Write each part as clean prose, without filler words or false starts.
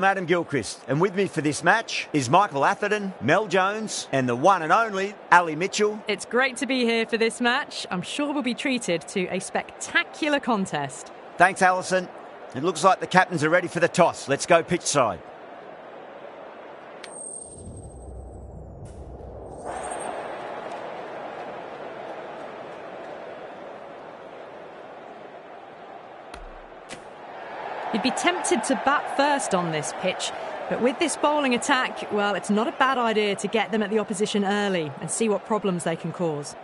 Adam Gilchrist, and with me for this match is Michael Atherton, Mel Jones, and the one and only Ali Mitchell. It's great to be here for this match. I'm sure we'll be treated to a spectacular contest. Thanks, Alison. It looks like the captains are ready for the toss. Let's go pitch side. You'd be tempted to bat first on this pitch, but with this bowling attack, well, it's not a bad idea to get them at the opposition early and see what problems they can cause.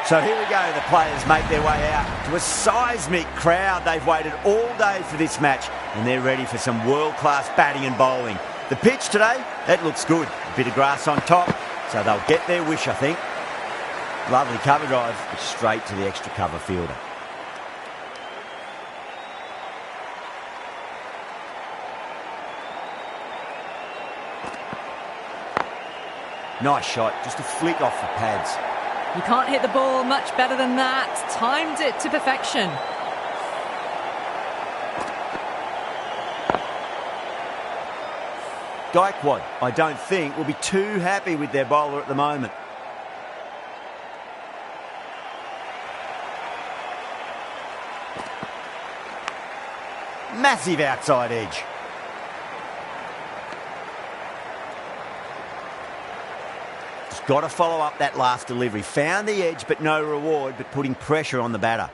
So here we go, the players make their way out to a seismic crowd. They've waited all day for this match and they're ready for some world-class batting and bowling. The pitch today, it looks good. A bit of grass on top, so they'll get their wish, I think. Lovely cover drive, straight to the extra cover fielder. Nice shot, just a flick off the pads. You can't hit the ball much better than that. Timed it to perfection. Gaikwad, I don't think, will be too happy with their bowler at the moment. Massive outside edge. Got to follow up that last delivery. Found the edge, but no reward, but putting pressure on the batter.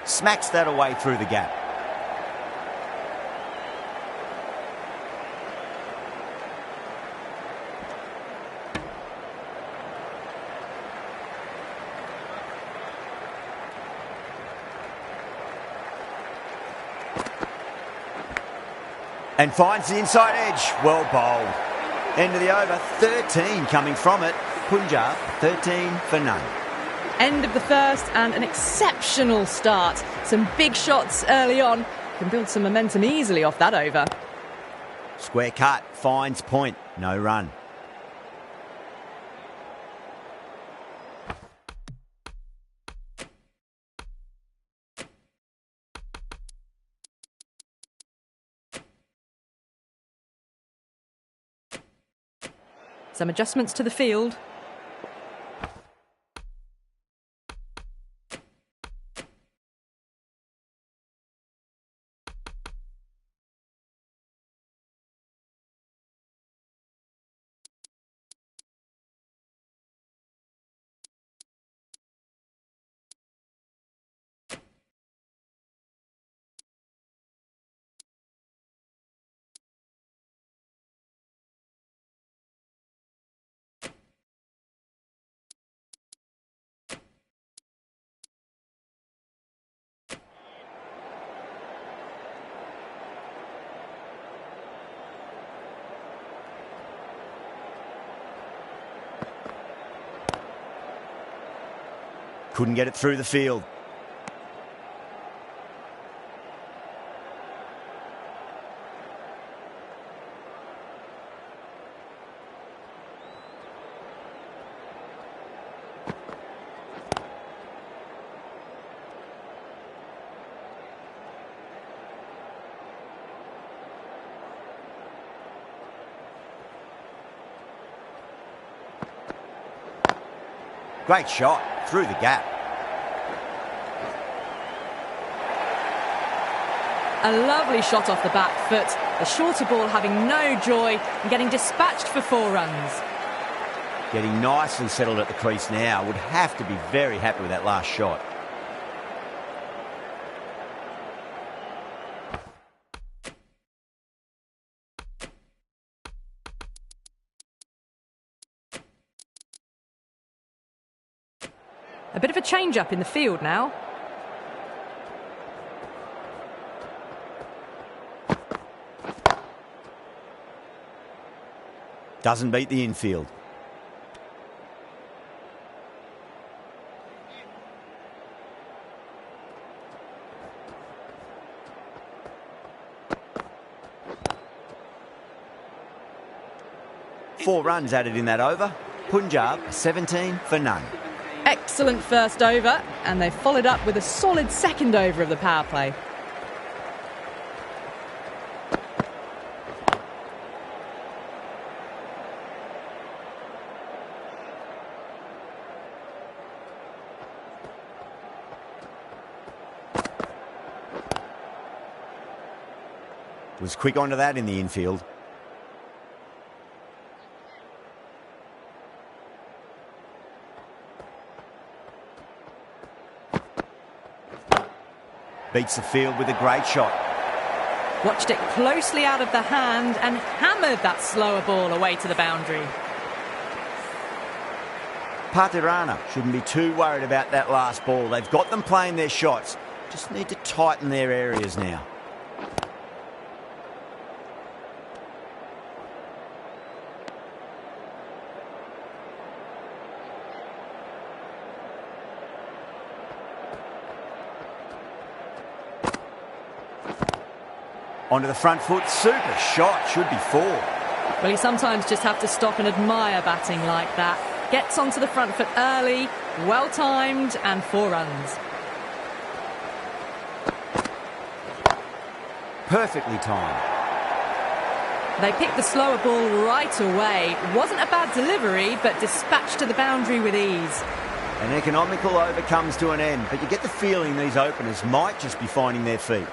Smacks that away through the gap. And finds the inside edge. Well bowled. End of the over. 13 coming from it. Punjab, 13 for none. End of the first and an exceptional start. Some big shots early on. Can build some momentum easily off that over. Square cut, finds point, no run. Some adjustments to the field. Couldn't get it through the field. Great shot through the gap. A lovely shot off the back foot. The shorter ball having no joy and getting dispatched for 4 runs. Getting nicely settled at the crease now. Would have to be very happy with that last shot. A bit of a change-up in the field now. Doesn't beat the infield. Four runs added in that over. Punjab 17 for none. Excellent first over, and they followed up with a solid second over of the power play. Was quick onto that in the infield. Beats the field with a great shot. Watched it closely out of the hand and hammered that slower ball away to the boundary. Patirana shouldn't be too worried about that last ball. They've got them playing their shots. Just need to tighten their areas now. Onto the front foot, super shot, should be four. Well, you sometimes just have to stop and admire batting like that. Gets onto the front foot early, well timed, and 4 runs. Perfectly timed. They picked the slower ball right away. Wasn't a bad delivery, but dispatched to the boundary with ease. An economical over comes to an end, but you get the feeling these openers might just be finding their feet.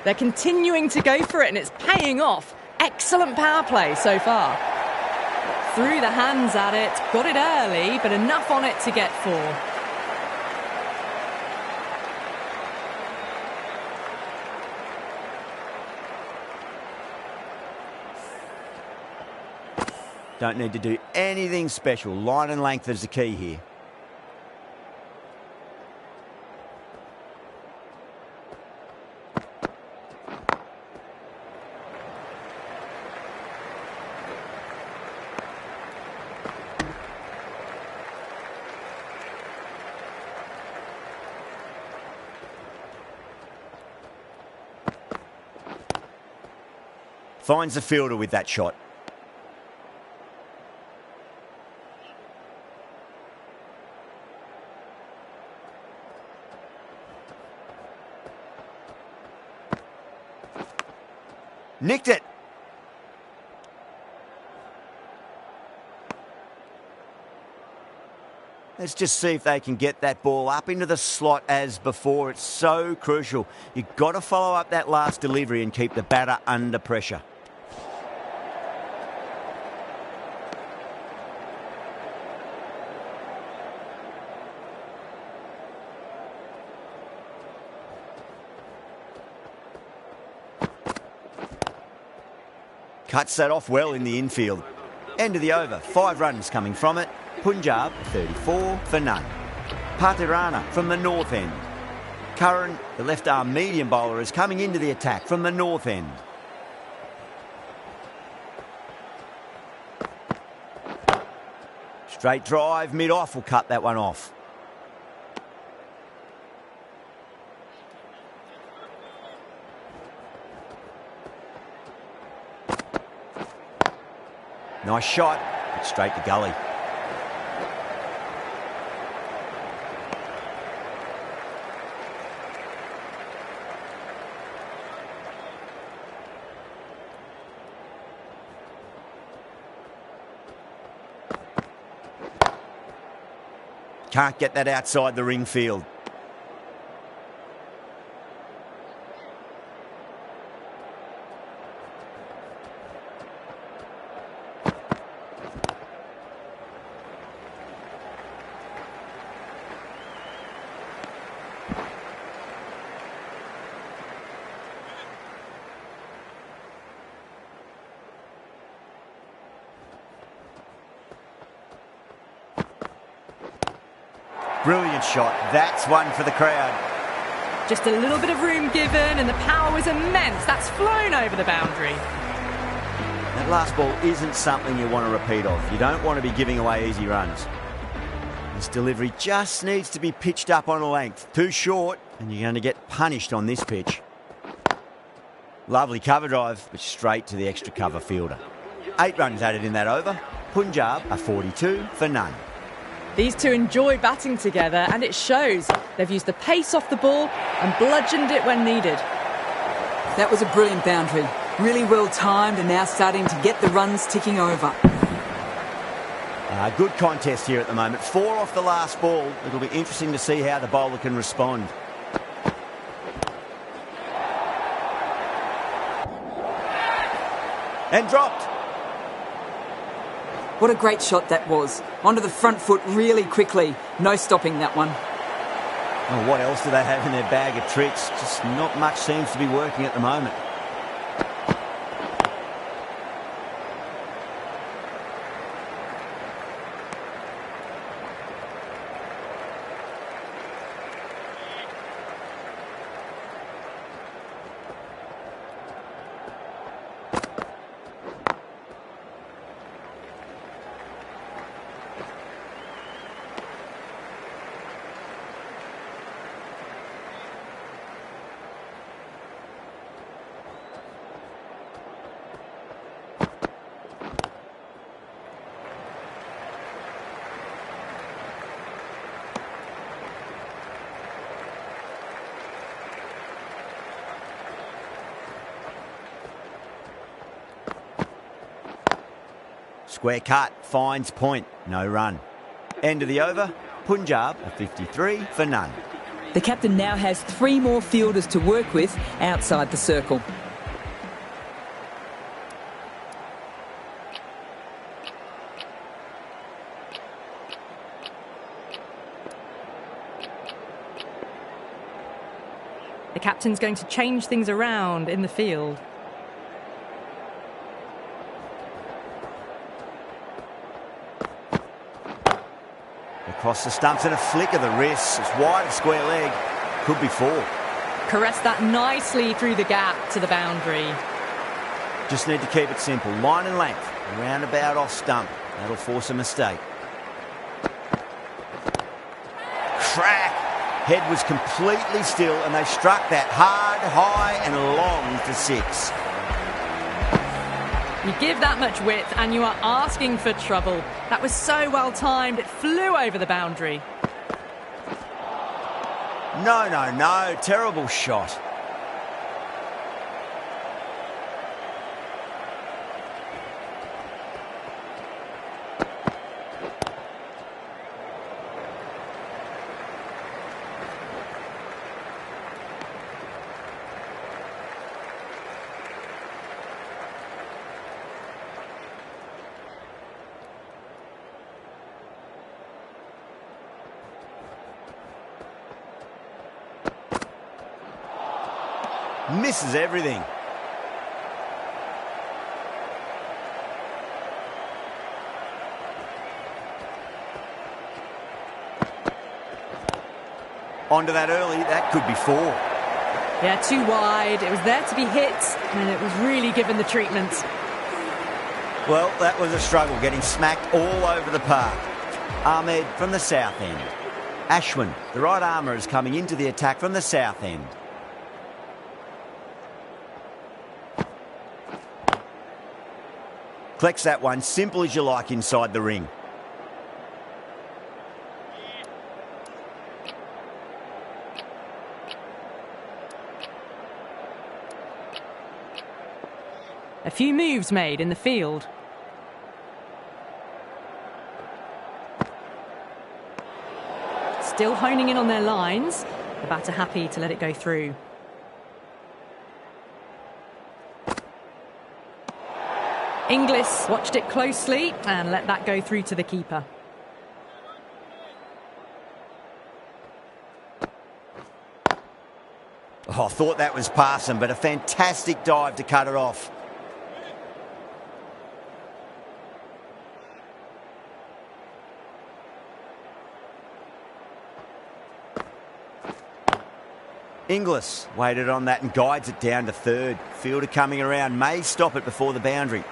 They're continuing to go for it, and it's paying off. Excellent power play so far. Threw the hands at it, got it early, but enough on it to get 4. Don't need to do anything special. Line and length is the key here. Finds the fielder with that shot. Nicked it. Let's just see if they can get that ball up into the slot as before. It's so crucial. You've got to follow up that last delivery and keep the batter under pressure. Cuts that off well in the infield. End of the over, 5 runs coming from it. Punjab 34 for none. Patirana from the north end. Curran, the left arm medium bowler, is coming into the attack from the north end. Straight drive, mid-off will cut that one off. Nice shot, but straight to gully. Can't get that outside the ring field. Brilliant shot. That's one for the crowd. Just a little bit of room given and the power was immense. That's flown over the boundary. That last ball isn't something you want to repeat of. You don't want to be giving away easy runs. This delivery just needs to be pitched up on a length. Too short, and you're going to get punished on this pitch. Lovely cover drive, but straight to the extra cover fielder. 8 runs added in that over. Punjab are 42 for none. These two enjoy batting together, and it shows. They've used the pace off the ball and bludgeoned it when needed. That was a brilliant boundary. Really well timed and now starting to get the runs ticking over. Good contest here at the moment. 4 off the last ball. It'll be interesting to see how the bowler can respond. And dropped. What a great shot that was. Onto the front foot really quickly. No stopping that one. Well, what else do they have in their bag of tricks? Just not much seems to be working at the moment. Square cut, finds point, no run. End of the over, Punjab are 53 for none. The captain now has 3 more fielders to work with outside the circle. The captain's going to change things around in the field. Across the stumps and a flick of the wrist. It's wide of square leg. Could be 4. Caressed that nicely through the gap to the boundary. Just need to keep it simple. Line and length. Roundabout off stump. That'll force a mistake. Crack. Head was completely still and they struck that hard, high and long for 6. You give that much width and you are asking for trouble. That was so well timed, it flew over the boundary. No. Terrible shot. Misses everything. Onto that early, that could be 4. Yeah, too wide. It was there to be hit and it was really given the treatment. Well, that was a struggle, getting smacked all over the park. Ahmed from the south end. Ashwin, the right armour, is coming into the attack from the south end. Collects that one, simple as you like inside the ring. A few moves made in the field. Still honing in on their lines. The batter happy to let it go through. Inglis watched it closely and let that go through to the keeper. Oh, I thought that was passing, but a fantastic dive to cut it off. Inglis waited on that and guides it down to third. Fielder coming around, may stop it before the boundary.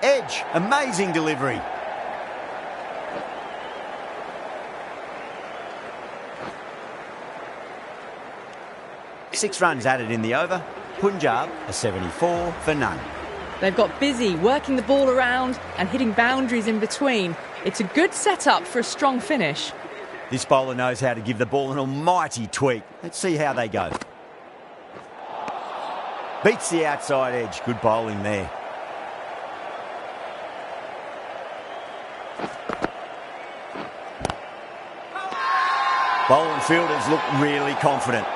Edge, amazing delivery. Six runs added in the over. Punjab a 74 for none. They've got busy working the ball around and hitting boundaries in between. It's a good setup for a strong finish. This bowler knows how to give the ball an almighty tweak. Let's see how they go. Beats the outside edge. Good bowling there. Bowling fielders look really confident.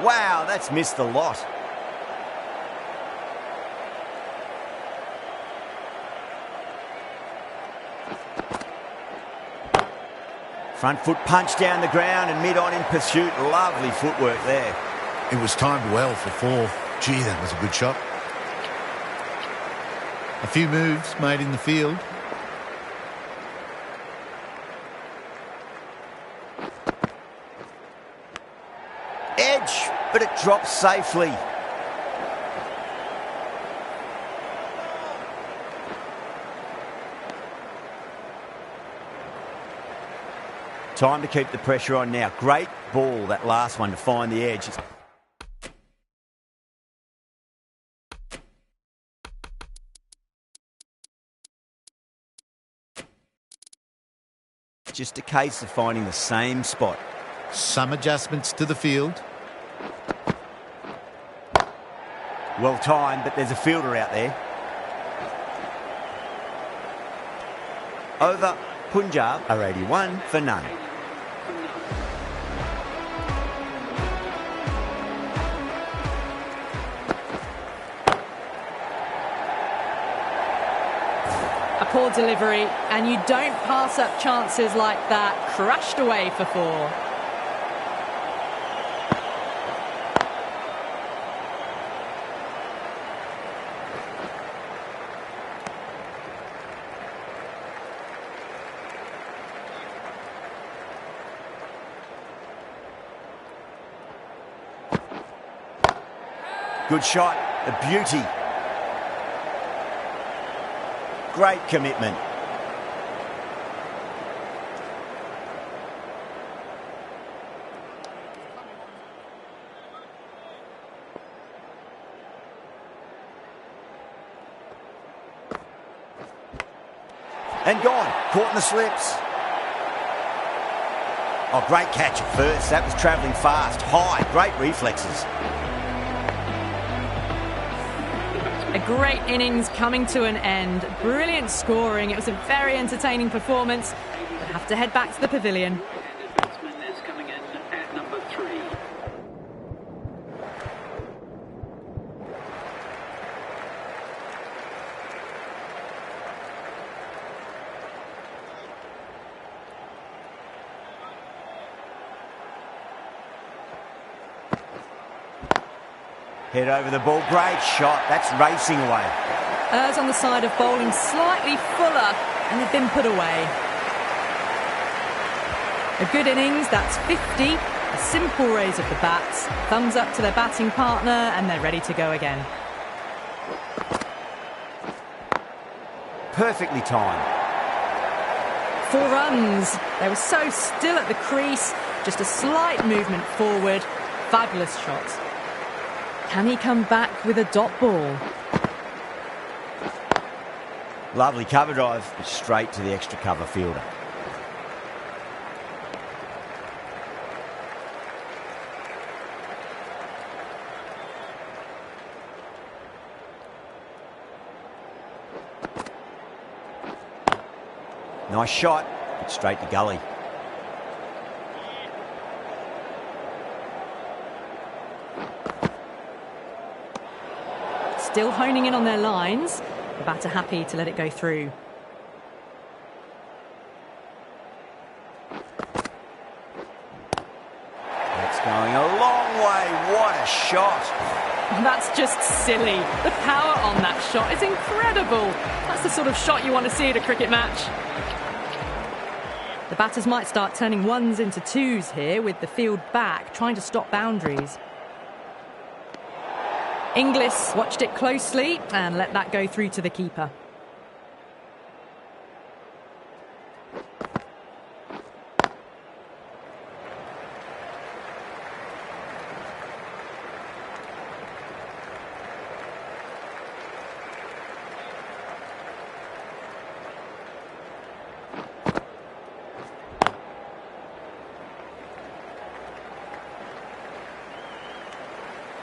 Wow, that's missed a lot. Front foot punch down the ground and mid-on in pursuit. Lovely footwork there. It was timed well for four. Gee, that was a good shot. A few moves made in the field. Edge, but it drops safely. Time to keep the pressure on now. Great ball, that last one, to find the edge. Just a case of finding the same spot. Some adjustments to the field. Well timed, but there's a fielder out there. Over, Punjab are 81 for none. A poor delivery, and you don't pass up chances like that. Crashed away for four. Good shot, a beauty. Great commitment. And gone, caught in the slips. Oh, great catch at first. That was travelling fast, high, great reflexes. A great innings coming to an end. Brilliant scoring. It was a very entertaining performance. We'll have to head back to the pavilion. Head over the ball, great shot, that's racing away. Ers on the side of bowling slightly fuller, and they've been put away. A good innings, that's 50. A simple raise of the bats. Thumbs up to their batting partner, and they're ready to go again. Perfectly timed. 4 runs. They were so still at the crease. Just a slight movement forward. Fabulous shot. Can he come back with a dot ball? Lovely cover drive, straight to the extra cover fielder. Nice shot, but straight to gully. Still honing in on their lines. The batter happy to let it go through. It's going a long way. What a shot. That's just silly. The power on that shot is incredible. That's the sort of shot you want to see at a cricket match. The batters might start turning ones into twos here with the field back, trying to stop boundaries. Inglis watched it closely and let that go through to the keeper.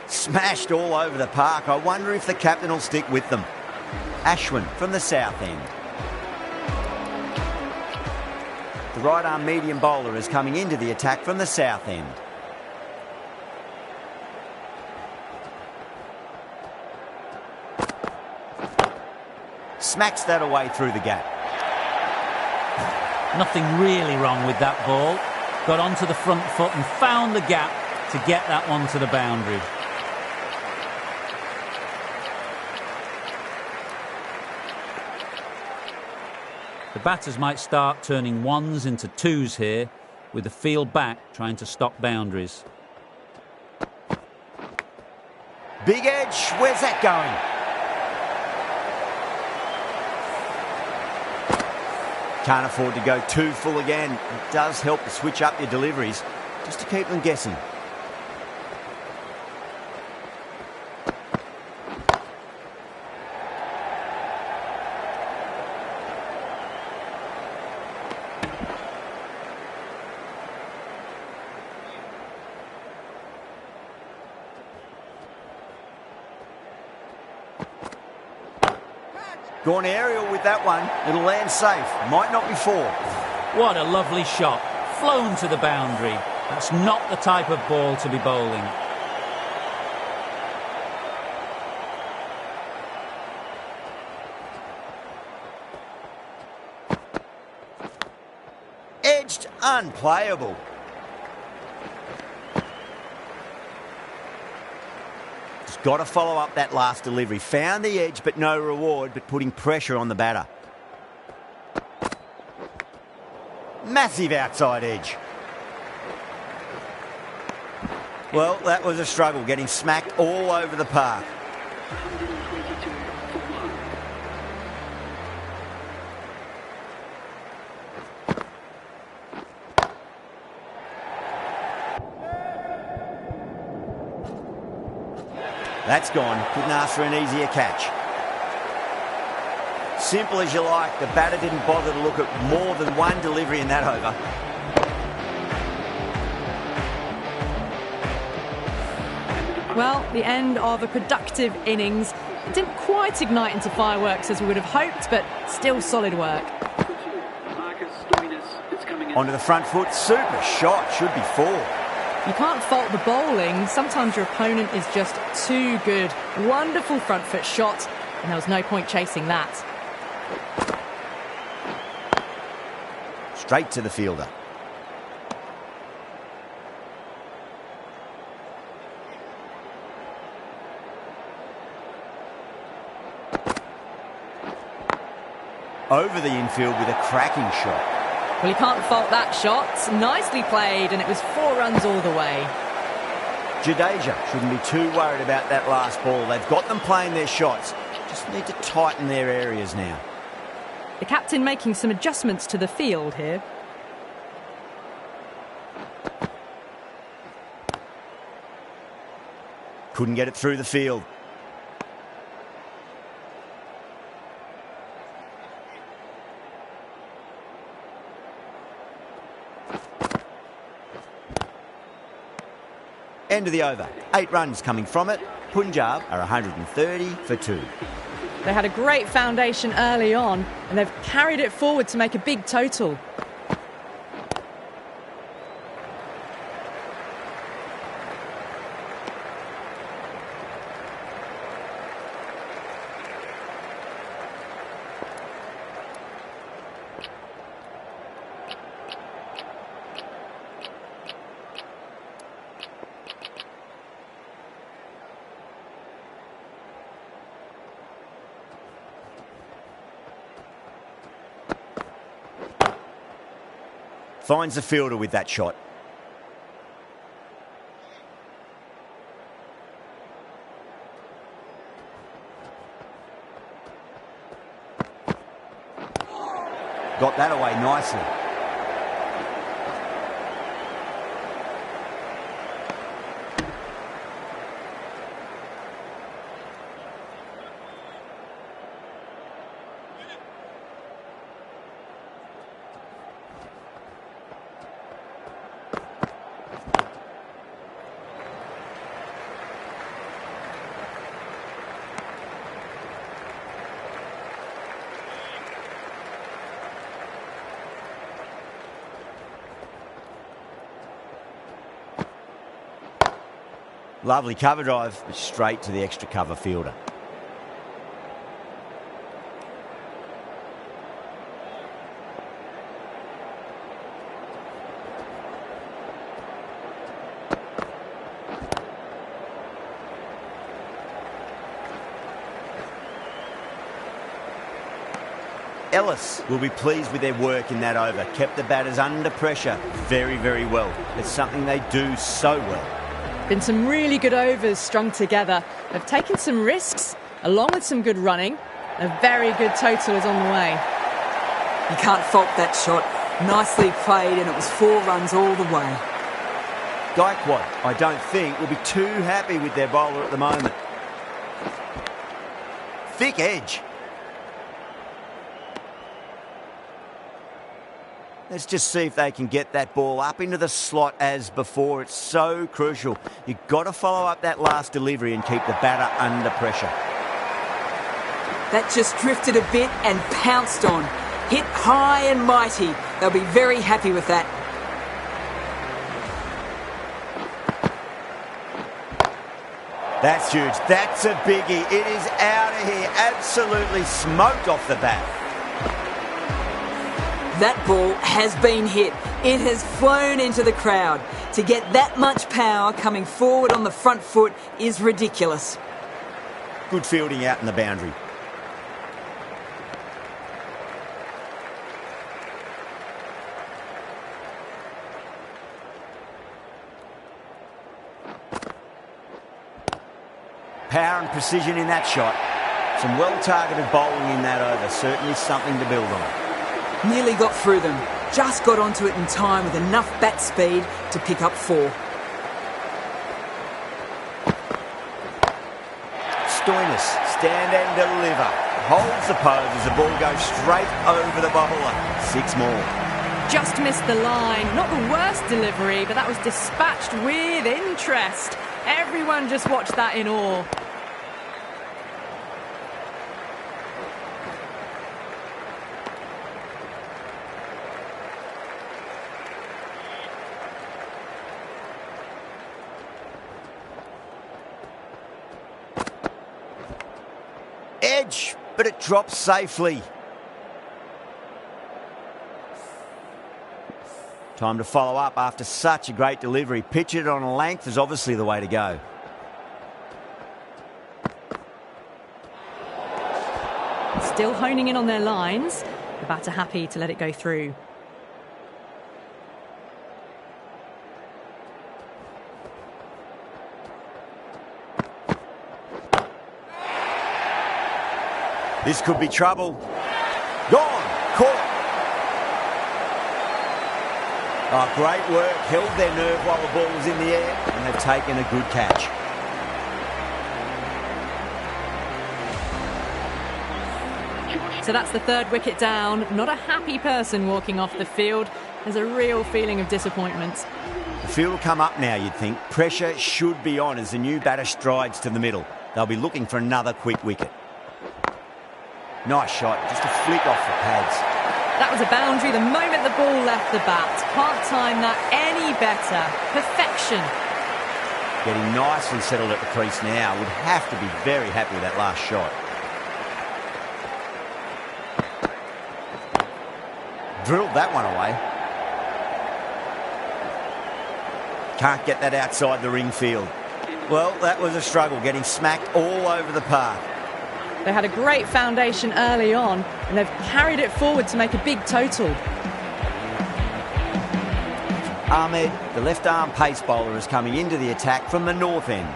Smashed all over the park. I wonder if the captain will stick with them. Ashwin from the south end. The right arm medium bowler is coming into the attack from the south end. Smacks that away through the gap. Nothing really wrong with that ball. Got onto the front foot and found the gap to get that one to the boundary. The batters might start turning ones into twos here, with the field back trying to stop boundaries. Big edge, where's that going? Can't afford to go too full again. It does help to switch up your deliveries, just to keep them guessing. Gone aerial with that one. It'll land safe. Might not be four. What a lovely shot. Flown to the boundary. That's not the type of ball to be bowling. Edged, unplayable. Got to follow up that last delivery. Found the edge, but no reward, but putting pressure on the batter. Massive outside edge. Well, that was a struggle, getting smacked all over the park. That's gone. Couldn't ask for an easier catch. Simple as you like. The batter didn't bother to look at more than one delivery in that over. Well, the end of a productive innings. It didn't quite ignite into fireworks as we would have hoped, but still solid work. Onto the front foot. Super shot. Should be four. You can't fault the bowling. Sometimes your opponent is just too good. Wonderful front foot shot, and there was no point chasing that. Straight to the fielder. Over the infield with a cracking shot. Well, you can't fault that shot. Nicely played, and it was 4 runs all the way. Jadeja shouldn't be too worried about that last ball. They've got them playing their shots. Just need to tighten their areas now. The captain making some adjustments to the field here. Couldn't get it through the field. End of the over. 8 runs coming from it. Punjab are 130 for 2. They had a great foundation early on, and they've carried it forward to make a big total. Finds the fielder with that shot. Got that away nicely. Lovely cover drive, but straight to the extra cover fielder. Ellis will be pleased with their work in that over. Kept the batters under pressure very, very well. It's something they do so well. Been some really good overs strung together. They've taken some risks, along with some good running. A very good total is on the way. You can't fault that shot. Nicely played, and it was 4 runs all the way. Gaikwad, I don't think, will be too happy with their bowler at the moment. Thick edge. Let's just see if they can get that ball up into the slot as before. It's so crucial. You've got to follow up that last delivery and keep the batter under pressure. That just drifted a bit and pounced on. Hit high and mighty. They'll be very happy with that. That's huge. That's a biggie. It is out of here. Absolutely smoked off the bat. That ball has been hit. It has flown into the crowd. To get that much power coming forward on the front foot is ridiculous. Good fielding out in the boundary. Power and precision in that shot. Some well-targeted bowling in that over. Certainly something to build on. Nearly got through them. Just got onto it in time with enough bat speed to pick up 4. Stoinis, stand and deliver. Holds the pose as the ball goes straight over the bowler. 6 more. Just missed the line. Not the worst delivery, but that was dispatched with interest. Everyone just watched that in awe. Edge, but it drops safely. Time to follow up after such a great delivery. Pitch it on a length is obviously the way to go. Still honing in on their lines. The batter happy to let it go through. This could be trouble. Gone. Caught. Oh, great work. Held their nerve while the ball was in the air, and they've taken a good catch. So that's the 3rd wicket down. Not a happy person walking off the field. There's a real feeling of disappointment. The field will come up now, you'd think. Pressure should be on as the new batter strides to the middle. They'll be looking for another quick wicket. Nice shot, just a flick off the pads. That was a boundary the moment the ball left the bat. Can't time that any better. Perfection. Getting nicely settled at the crease now. Would have to be very happy with that last shot. Drilled that one away. Can't get that outside the ring field. Well, that was a struggle, getting smacked all over the park. They had a great foundation early on, and they've carried it forward to make a big total. Ahmed, the left-arm pace bowler, is coming into the attack from the north end.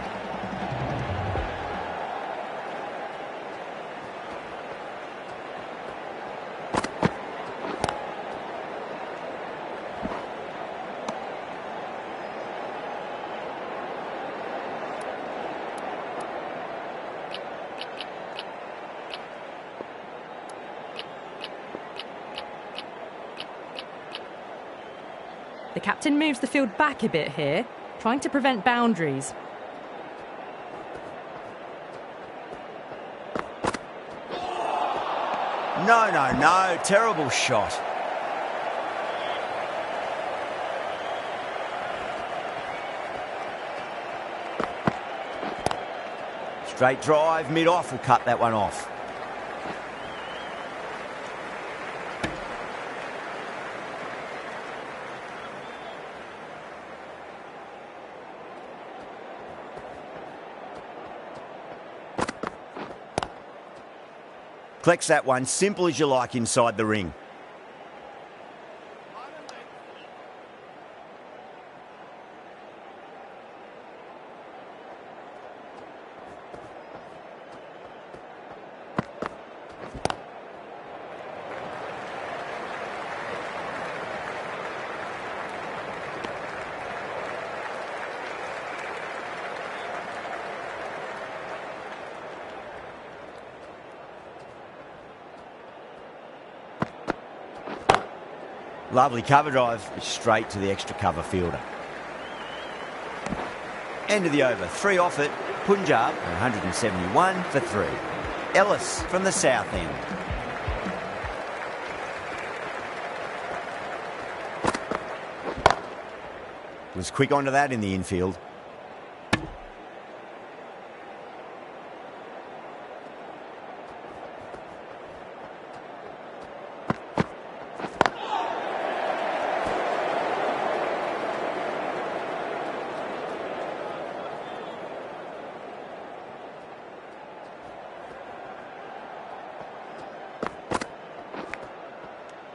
The captain moves the field back a bit here, trying to prevent boundaries. No, terrible shot. Straight drive, mid-off will cut that one off. Collects that one, simple as you like, inside the ring. Lovely cover drive, straight to the extra cover fielder. End of the over, 3 off it. Punjab, 171 for 3. Ellis from the south end. Was quick onto that in the infield.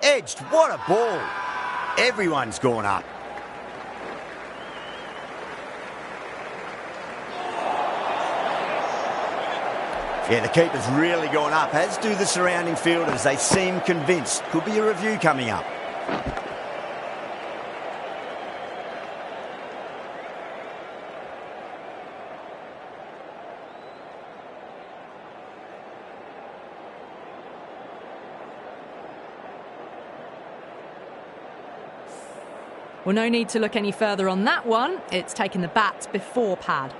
Edged, what a ball. Everyone's gone up. Yeah, the keeper's really gone up, as do the surrounding fielders. They seem convinced. Could be a review coming up. Well, no need to look any further on that one. It's taken the bat before pad.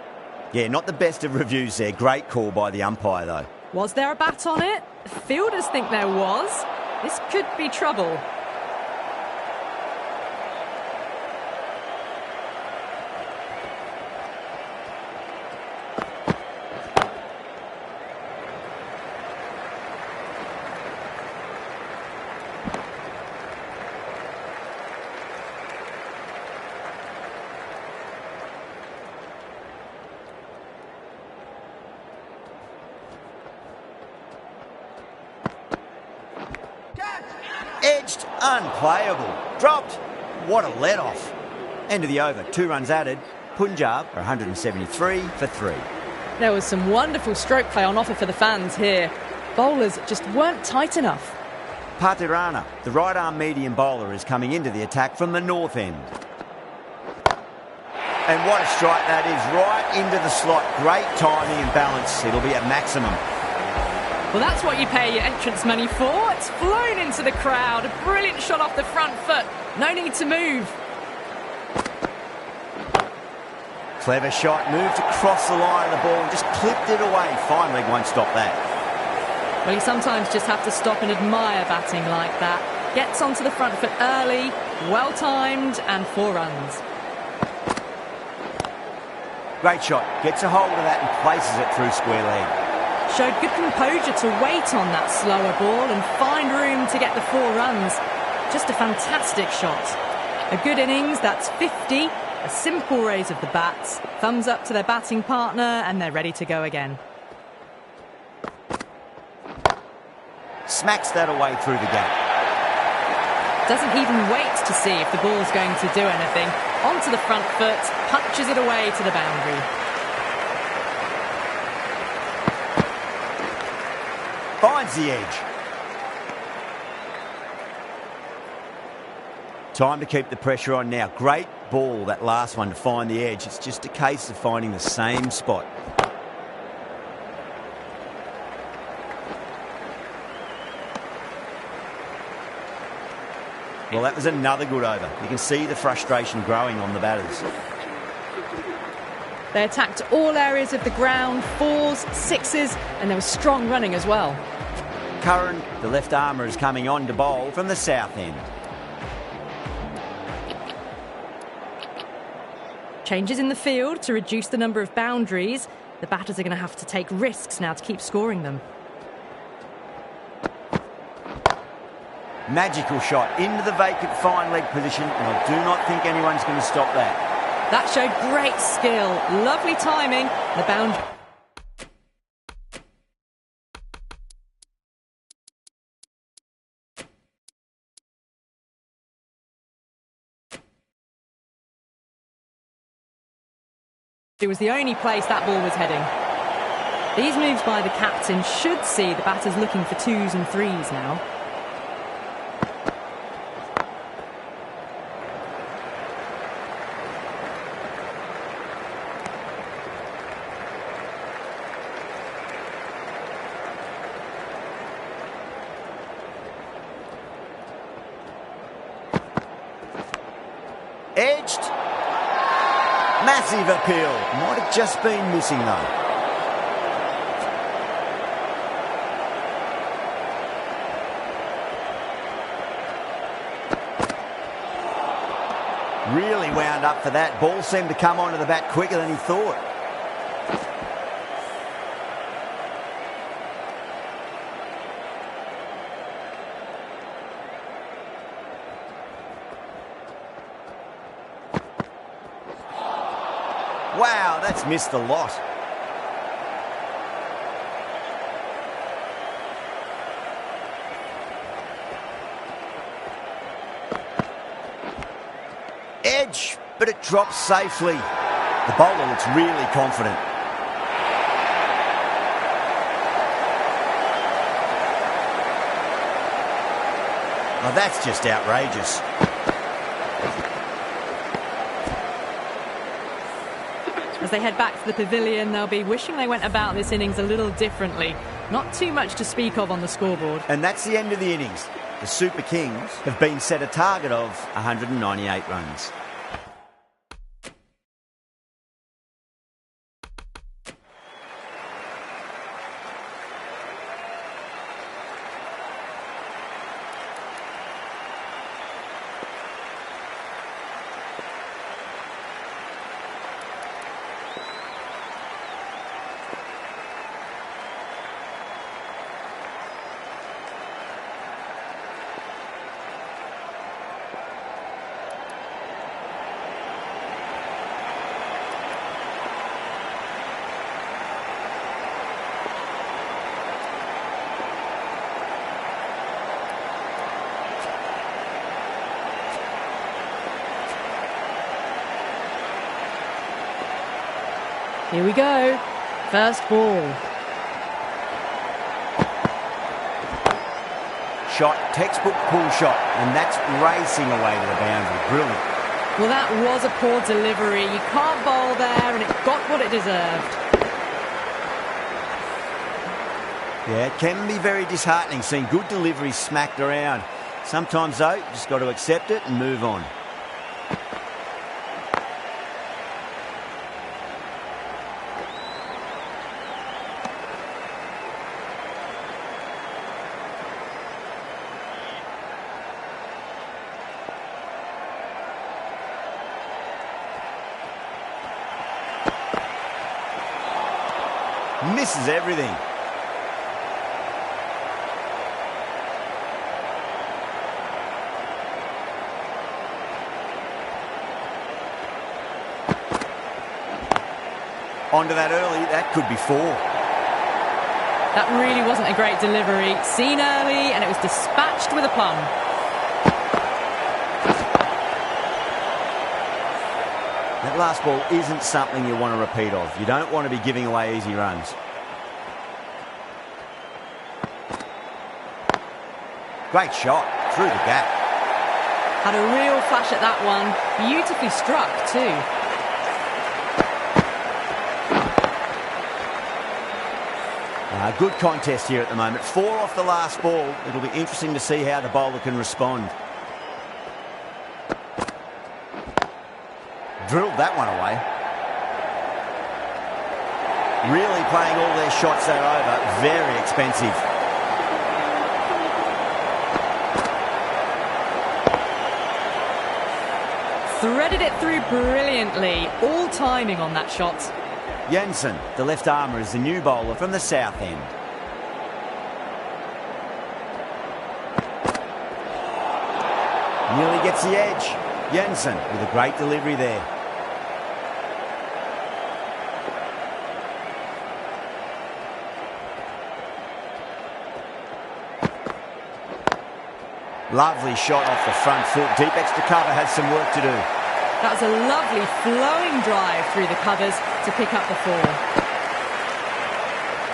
Yeah, not the best of reviews there. Great call by the umpire, though. Was there a bat on it? Fielders think there was. This could be trouble. Edged, unplayable. Dropped. What a let-off. End of the over, 2 runs added. Punjab are 173 for 3. There was some wonderful stroke play on offer for the fans here. Bowlers just weren't tight enough. Patirana, the right-arm medium bowler, is coming into the attack from the north end. And what a strike that is, right into the slot. Great timing and balance. It'll be at maximum. Well, that's what you pay your entrance money for. It's flown into the crowd. A brilliant shot off the front foot. No need to move. Clever shot, moved across the line of the ball and just clipped it away. Fine leg won't stop that. Well, you sometimes just have to stop and admire batting like that. Gets onto the front foot early, well-timed, and 4 runs. Great shot. Gets a hold of that and places it through square leg. Showed good composure to wait on that slower ball and find room to get the 4 runs. Just a fantastic shot. A good innings, that's 50. A simple raise of the bats. Thumbs up to their batting partner and they're ready to go again. Smacks that away through the gap. Doesn't even wait to see if the ball's going to do anything. Onto the front foot, punches it away to the boundary. Finds the edge. Time to keep the pressure on now. Great ball, that last one, to find the edge. It's just a case of finding the same spot. Well, that was another good over. You can see the frustration growing on the batters. They attacked all areas of the ground, 4s, 6s, and there was strong running as well. Curran, the left armour, is coming on to bowl from the south end. Changes in the field to reduce the number of boundaries. The batters are going to have to take risks now to keep scoring them. Magical shot into the vacant fine leg position, and I do not think anyone's going to stop that. That showed great skill, lovely timing. The boundary. It was the only place that ball was heading. These moves by the captain should see the batters looking for 2s and 3s now. Edged. Massive appeal. Might have just been missing though. Really wound up for that. Ball seemed to come onto the bat quicker than he thought. Wow, that's missed a lot. Edge, but it drops safely. The bowler looks really confident. Oh, that's just outrageous. As they head back to the pavilion, they'll be wishing they went about this innings a little differently. Not too much to speak of on the scoreboard. And that's the end of the innings. The Super Kings have been set a target of 198 runs. Here we go. First ball. Shot, textbook pull shot, and that's racing away to the boundary. Brilliant. Well, that was a poor delivery. You can't bowl there, and it got what it deserved. Yeah, it can be very disheartening seeing good deliveries smacked around. Sometimes, though, you just got to accept it and move on. Misses everything. Onto that early, that could be 4. That really wasn't a great delivery. Seen early, and it was dispatched with a plum. That last ball isn't something you want to repeat of. You don't want to be giving away easy runs. Great shot, through the gap. Had a real flash at that one. Beautifully struck, too. Good contest here at the moment. 4 off the last ball. It'll be interesting to see how the bowler can respond. Drilled that one away. Really playing all their shots that over. Very expensive. Threaded it through brilliantly. All timing on that shot. Jensen, the left armour, is the new bowler from the south end. Nearly gets the edge. Jensen with a great delivery there. Lovely shot off the front foot. Pbks to cover has some work to do. That was a lovely flowing drive through the covers to pick up the 4.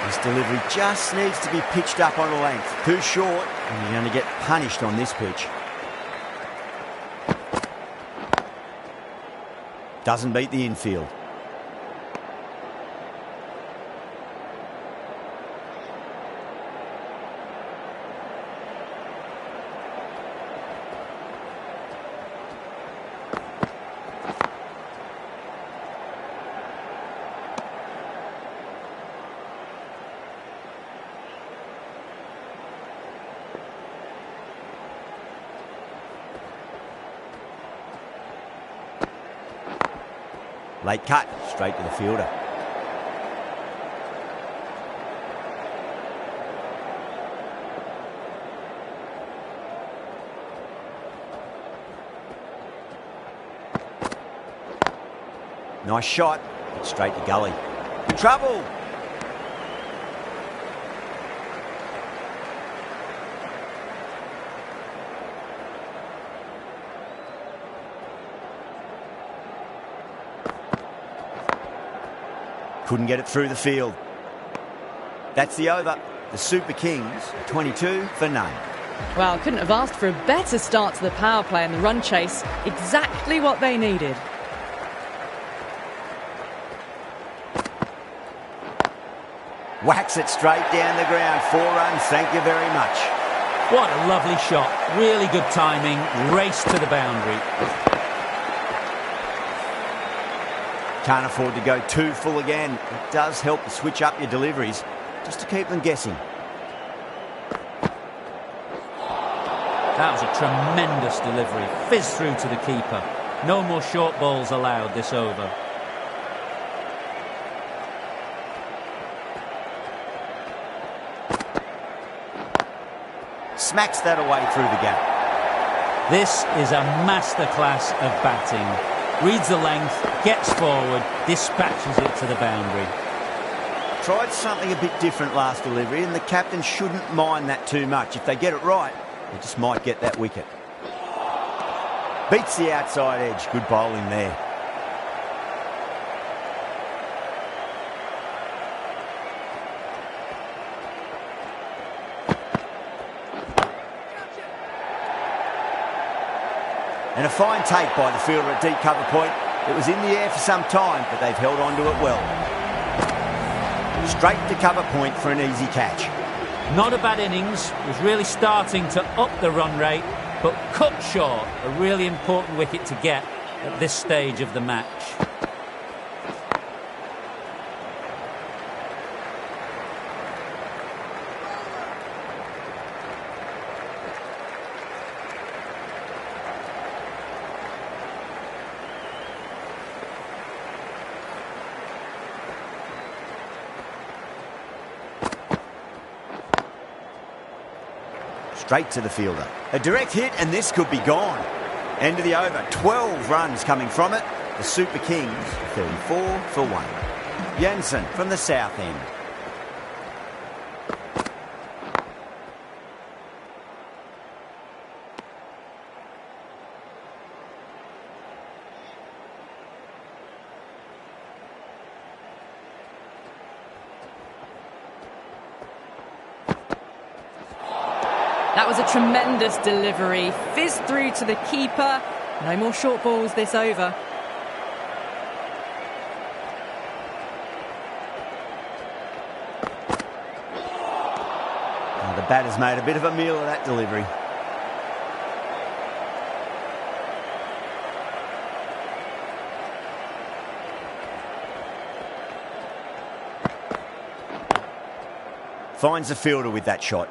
This delivery just needs to be pitched up on a length. Too short, and you're going to get punished on this pitch. Doesn't beat the infield. Late cut, straight to the fielder. Nice shot, straight to gully. Trouble! Couldn't get it through the field. That's the over. The Super Kings, 22 for none. Well, couldn't have asked for a better start to the power play and the run chase. Exactly what they needed. Whacks it straight down the ground. 4 runs, thank you very much. What a lovely shot. Really good timing. Race to the boundary. Can't afford to go too full again. It does help to switch up your deliveries, just to keep them guessing. That was a tremendous delivery. Fizz through to the keeper. No more short balls allowed this over. Smacks that away through the gap. This is a masterclass of batting. Reads the length, gets forward, dispatches it to the boundary. Tried something a bit different last delivery, and the captain shouldn't mind that too much. If they get it right, they just might get that wicket. Beats the outside edge. Good bowling there. And a fine take by the fielder at deep cover point. It was in the air for some time, but they've held on to it well. Straight to cover point for an easy catch. Not a bad innings. Was really starting to up the run rate, but cut short. A really important wicket to get at this stage of the match. straight to the fielder. A direct hit and this could be gone. End of the over. 12 runs coming from it. The Super Kings 34 for 1. Jensen from the south end. That was a tremendous delivery. Fizzed through to the keeper. No more short balls this over. Oh, the batter's made a bit of a meal of that delivery. Finds the fielder with that shot.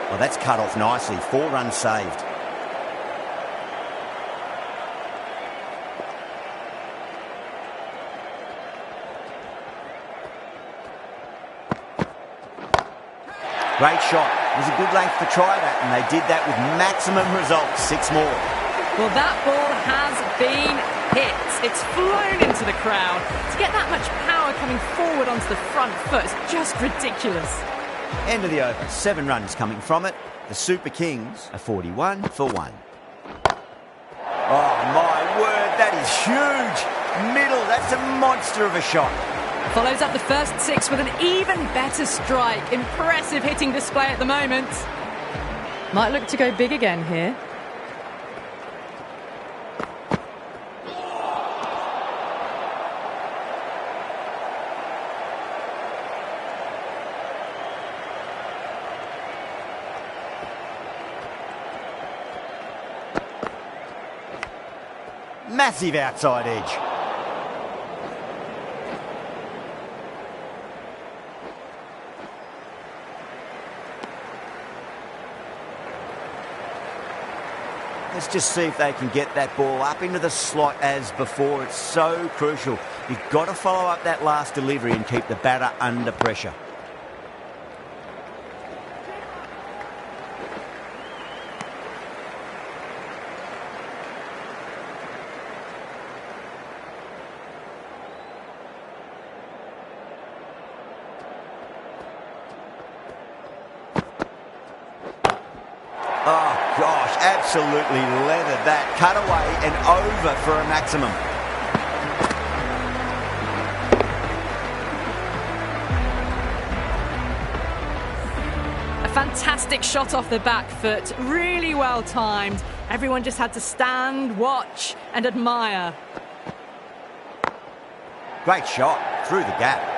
Well, that's cut off nicely. 4 runs saved. Great shot. It was a good length to try that, and they did that with maximum results. 6 more. Well, that ball has been hit. It's flown into the crowd. To get that much power coming forward onto the front foot is just ridiculous. End of the over. 7 runs coming from it. The Super Kings are 41 for 1. Oh, my word. That is huge. Middle. That's a monster of a shot. Follows up the first 6 with an even better strike. Impressive hitting display at the moment. Might look to go big again here. Massive outside edge. Let's just see if they can get that ball up into the slot as before. It's so crucial. You've got to follow up that last delivery and keep the batter under pressure. Oh, gosh, absolutely leathered that. Cut away and over for a maximum. A fantastic shot off the back foot. Really well timed. Everyone just had to stand, watch and admire. Great shot through the gap.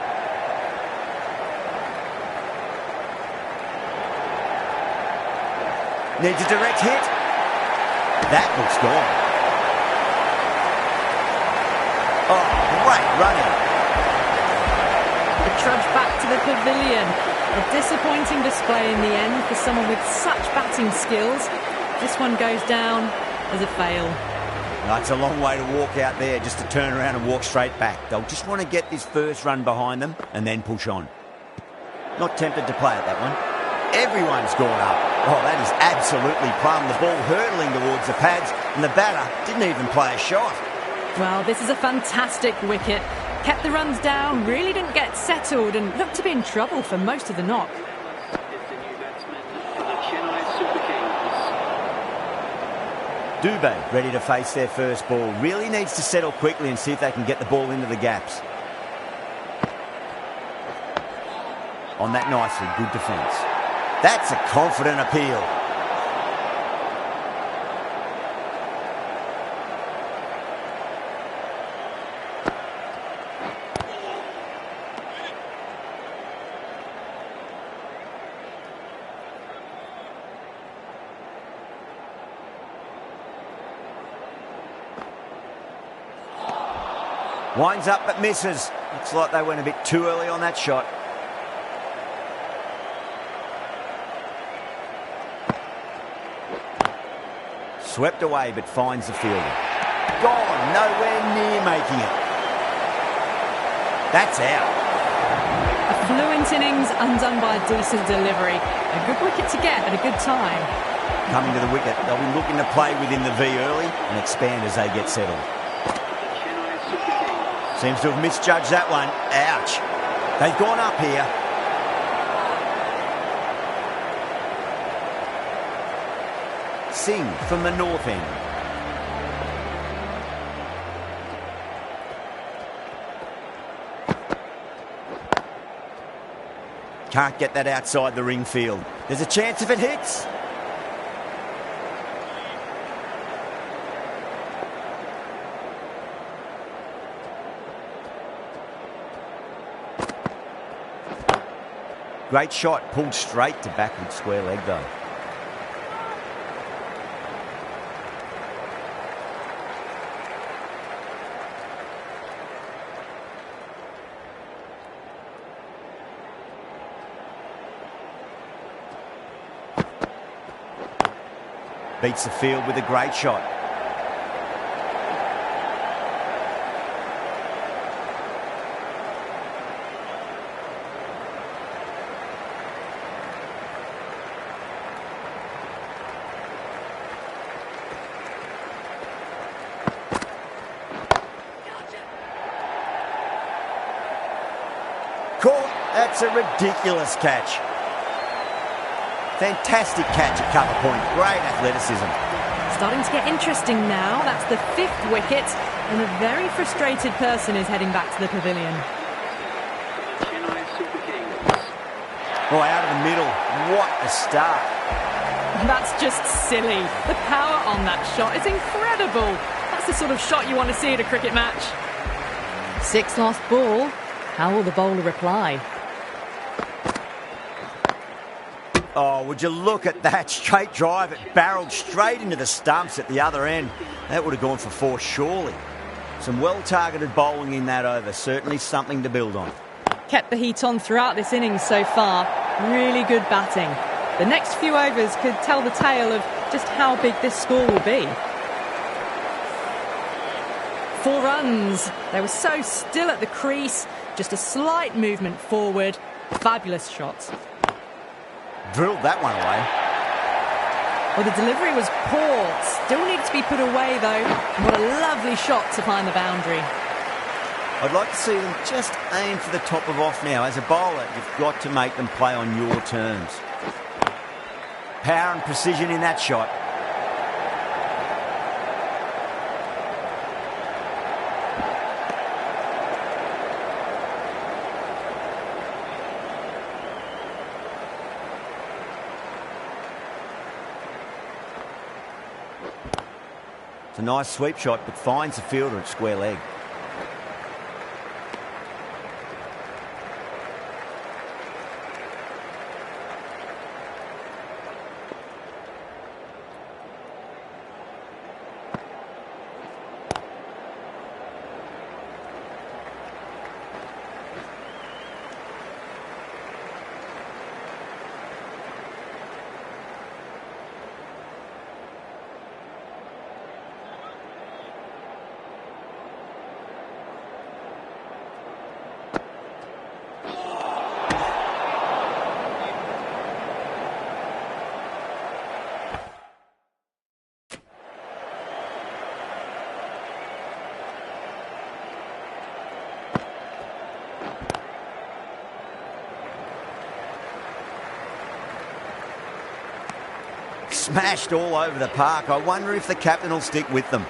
Needs a direct hit. That looks gone. Oh, great running. The trudge back to the pavilion. A disappointing display in the end for someone with such batting skills. This one goes down as a fail. That's a long way to walk out there just to turn around and walk straight back. They'll just want to get this first run behind them and then push on. Not tempted to play at that one. Everyone's gone up. Oh, that is absolutely plumb. The ball hurtling towards the pads and the batter didn't even play a shot. Well, this is a fantastic wicket. Kept the runs down, really didn't get settled and looked to be in trouble for most of the knock. Dubé ready to face their first ball. Really needs to settle quickly and see if they can get the ball into the gaps. On that nicely, good defence. That's a confident appeal. Winds up but misses. Looks like they went a bit too early on that shot. Swept away but finds the fielder. Gone, nowhere near making it. That's out. A fluent innings undone by a decent delivery. A good wicket to get at a good time. Coming to the wicket, they'll be looking to play within the V early and expand as they get settled. Seems to have misjudged that one. Ouch. They've gone up here. Singh from the north end. Can't get that outside the ring field. There's a chance if it hits. Great shot, pulled straight to backward square leg though. Beats the field with a great shot. Caught. That's a ridiculous catch. Fantastic catch at cover point. Great athleticism. Starting to get interesting now. That's the 5th wicket, and a very frustrated person is heading back to the pavilion. Oh, out of the middle. What a start. That's just silly. The power on that shot is incredible. That's the sort of shot you want to see at a cricket match. 6 lost ball. How will the bowler reply? Oh, would you look at that straight drive? It barreled straight into the stumps at the other end. That would have gone for 4 surely. Some well-targeted bowling in that over. Certainly something to build on. Kept the heat on throughout this innings so far. Really good batting. The next few overs could tell the tale of just how big this score will be. 4 runs. They were so still at the crease. Just a slight movement forward. Fabulous shots. Drilled that one away. Well, the delivery was poor. Still needed to be put away, though. And what a lovely shot to find the boundary. I'd like to see them just aim for the top of off now. As a bowler, you've got to make them play on your terms. Power and precision in that shot. It's a nice sweep shot, but finds the fielder at square leg. Smashed all over the park. I wonder if the captain will stick with them.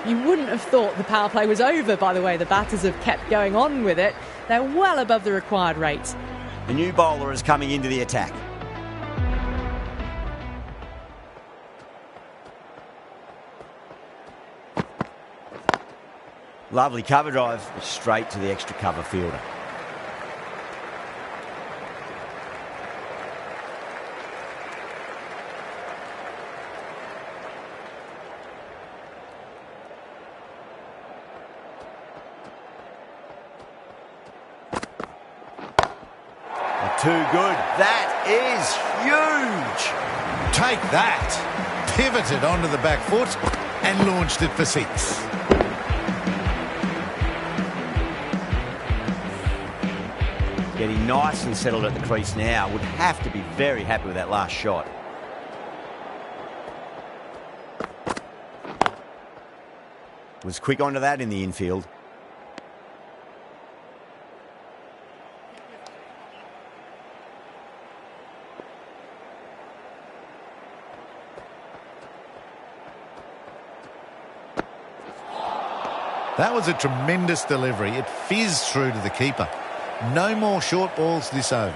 You wouldn't have thought the power play was over by the way the batters have kept going on with it. They're well above the required rate. The new bowler is coming into the attack. Lovely cover drive, straight to the extra cover fielder. too good. That is huge. Take that. Pivoted onto the back foot and launched it for 6. Getting nicely settled at the crease now. Would have to be very happy with that last shot. Was quick onto that in the infield. That was a tremendous delivery. It fizzed through to the keeper. No more short balls this over.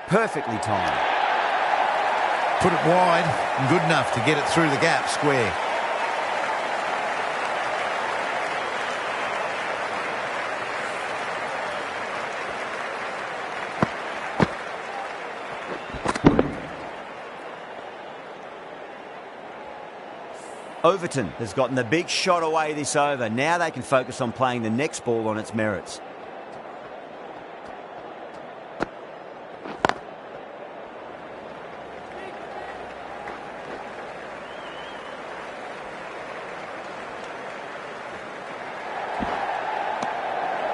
Perfectly timed. Put it wide and good enough to get it through the gap square. Overton has gotten the big shot away this over. Now they can focus on playing the next ball on its merits.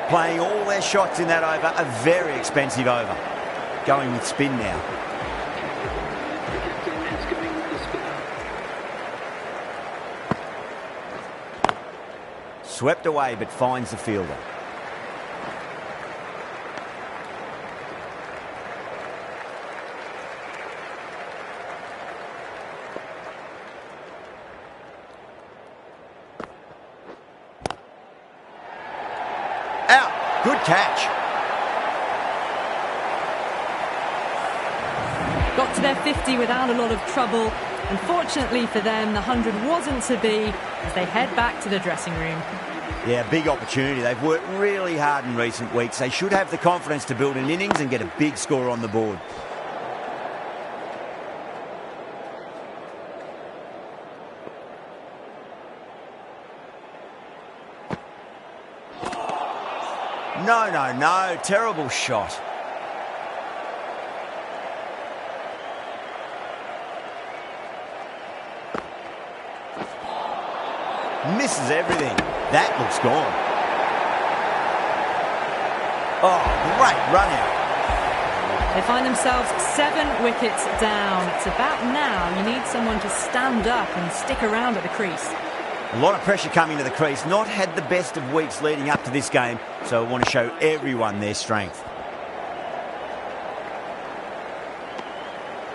Playing all their shots in that over, a very expensive over. Going with spin now. Swept away, but finds the fielder. Out. Good catch. Got to their 50 without a lot of trouble. Unfortunately for them, the 100 wasn't to be as they head back to the dressing room. Yeah, big opportunity. They've worked really hard in recent weeks. They should have the confidence to build an innings and get a big score on the board. No. Terrible shot. Misses everything. That looks gone. Oh, great run out. They find themselves 7 wickets down. It's about now you need someone to stand up and stick around at the crease. A lot of pressure coming to the crease. Not had the best of weeks leading up to this game, so I want to show everyone their strength.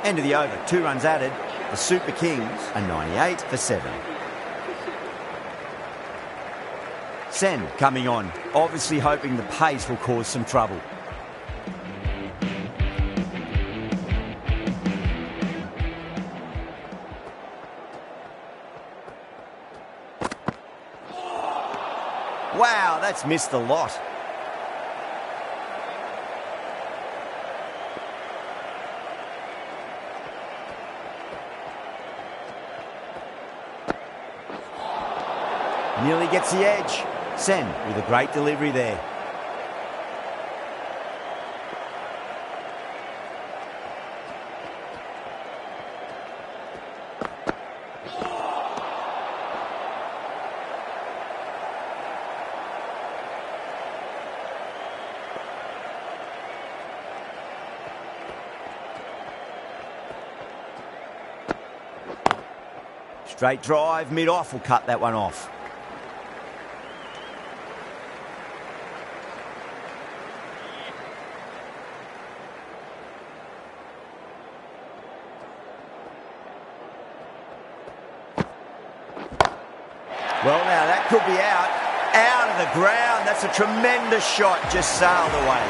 End of the over. 2 runs added. The Super Kings are 98 for 7. Sen coming on, obviously hoping the pace will cause some trouble. Wow, that's missed a lot. Nearly gets the edge. Sen with a great delivery there. Straight drive, mid-off will cut that one off. Well, now that could be out of the ground. That's a tremendous shot, just sailed away.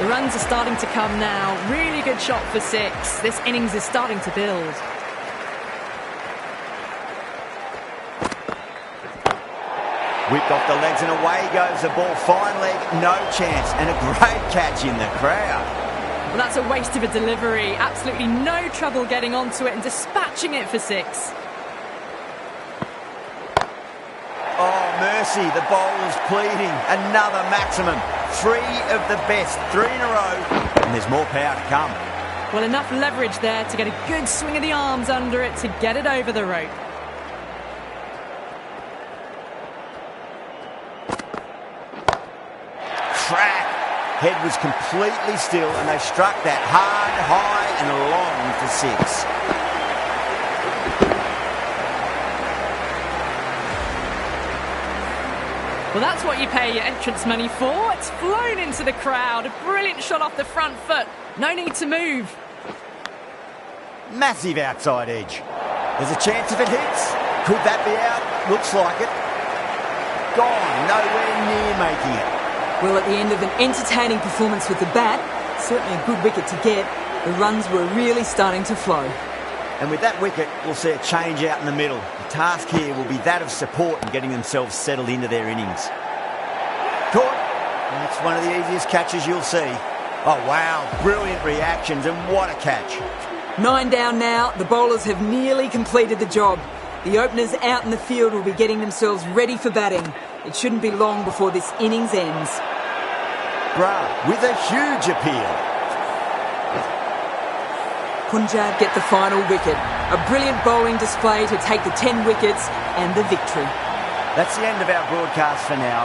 The runs are starting to come now. Really good shot for 6. This innings is starting to build. Whipped off the legs and away goes the ball. Fine leg, no chance. And a great catch in the crowd. Well, that's a waste of a delivery. Absolutely no trouble getting onto it and dispatching it for 6. mercy, the bowler's pleading. Another maximum. 3 of the best, 3 in a row, and there's more power to come. Well, enough leverage there to get a good swing of the arms under it to get it over the rope. Crack! Head was completely still, and they struck that hard, high, and long for 6. Well, that's what you pay your entrance money for. It's flown into the crowd. A brilliant shot off the front foot. No need to move. Massive outside edge. There's a chance if it hits. Could that be out? Looks like it. Gone. Nowhere near making it. Well, at the end of an entertaining performance with the bat, certainly a good wicket to get, the runs were really starting to flow. And with that wicket, we'll see a change out in the middle. The task here will be that of support and getting themselves settled into their innings. Caught. That's one of the easiest catches you'll see. Oh, wow. Brilliant reactions, and what a catch. 9 down now. The bowlers have nearly completed the job. The openers out in the field will be getting themselves ready for batting. It shouldn't be long before this innings ends. Bra with a huge appeal. Punjab get the final wicket. A brilliant bowling display to take the 10 wickets and the victory. That's the end of our broadcast for now.